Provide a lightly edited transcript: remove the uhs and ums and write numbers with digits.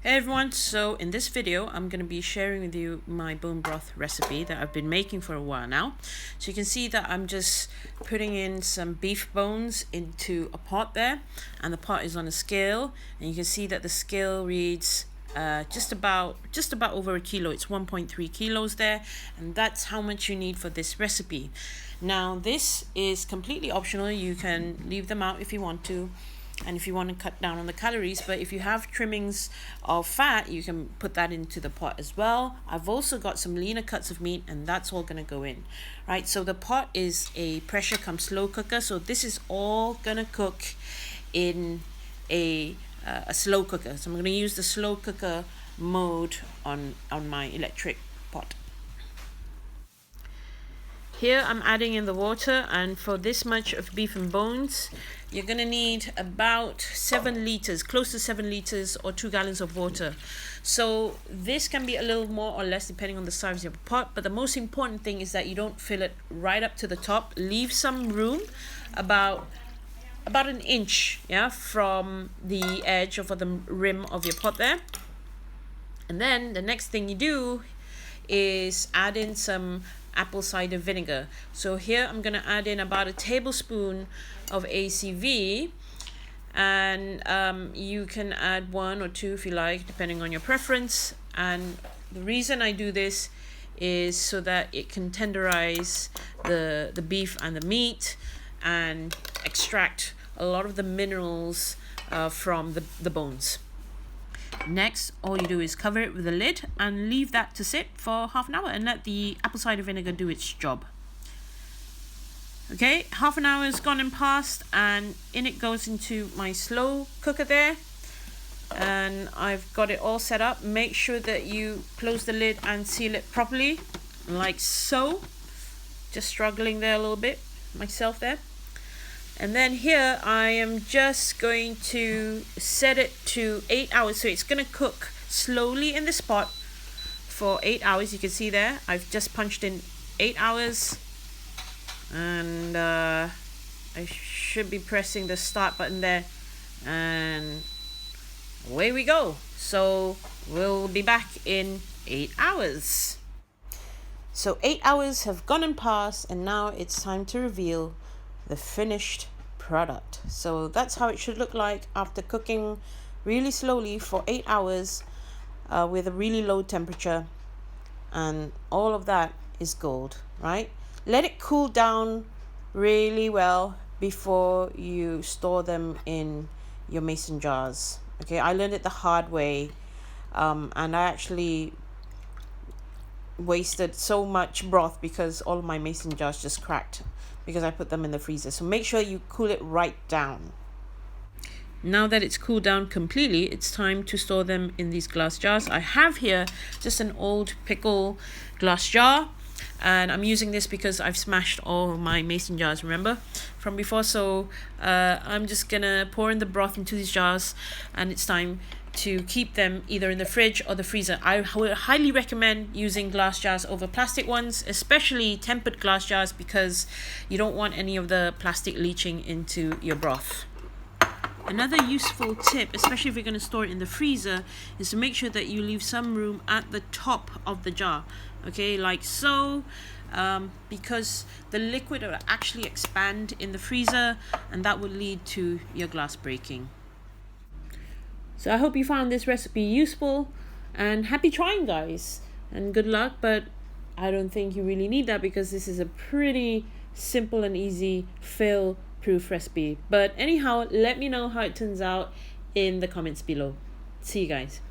Hey everyone, so in this video I'm going to be sharing with you my bone broth recipe that I've been making for a while now. So you can see that I'm just putting in some beef bones into a pot there, and the pot is on a scale, and you can see that the scale reads just about over a kilo. It's 1.3 kilos there, and that's how much you need for this recipe. Now this is completely optional. You can leave them out if you want to, and if you want to cut down on the calories, but if you have trimmings of fat, you can put that into the pot as well. I've also got some leaner cuts of meat, and that's all going to go in, right? So the pot is a pressure come slow cooker, so this is all going to cook in a slow cooker. So I'm going to use the slow cooker mode on my electric pot. Here I'm adding in the water, and for this much of beef and bones, you're going to need about 7 liters, close to 7 liters or 2 gallons of water. So this can be a little more or less depending on the size of your pot, but the most important thing is that you don't fill it right up to the top. Leave some room, about an inch, yeah, from the edge of the rim of your pot there. And then the next thing you do is add in some apple cider vinegar. So here I'm going to add in about a tablespoon of ACV, and you can add 1 or 2 if you like, depending on your preference. And the reason I do this is so that it can tenderize the beef and the meat and extract a lot of the minerals from the bones. Next, all you do is cover it with a lid and leave that to sit for half an hour and let the apple cider vinegar do its job. Okay, half an hour has gone and passed, and in it goes into my slow cooker there, and I've got it all set up. Make sure that you close the lid and seal it properly, like so. Just struggling there a little bit myself there. And then here I am just going to set it to 8 hours. So it's going to cook slowly in this pot for 8 hours. You can see there, I've just punched in 8 hours. And I should be pressing the start button there. And away we go. So we'll be back in 8 hours. So 8 hours have gone and passed, and now it's time to reveal the finished product. So that's how it should look like after cooking really slowly for 8 hours with a really low temperature, and all of that is gold, right? Let it cool down really well before you store them in your mason jars. Okay, I learned it the hard way, and I actually wasted so much broth because all of my mason jars just cracked because I put them in the freezer. So make sure you cool it right down. Now that it's cooled down completely, it's time to store them in these glass jars. I have here just an old pickle glass jar, and I'm using this because I've smashed all of my mason jars, remember, from before. So I'm just gonna pour in the broth into these jars, and it's time to keep them either in the fridge or the freezer. I would highly recommend using glass jars over plastic ones, especially tempered glass jars, because you don't want any of the plastic leaching into your broth. Another useful tip, especially if you're going to store it in the freezer, is to make sure that you leave some room at the top of the jar, okay, like so, because the liquid will actually expand in the freezer, and that will lead to your glass breaking. So I hope you found this recipe useful, and happy trying, guys, and good luck. But I don't think you really need that because this is a pretty simple and easy fail-proof recipe. But anyhow, let me know how it turns out in the comments below. See you guys.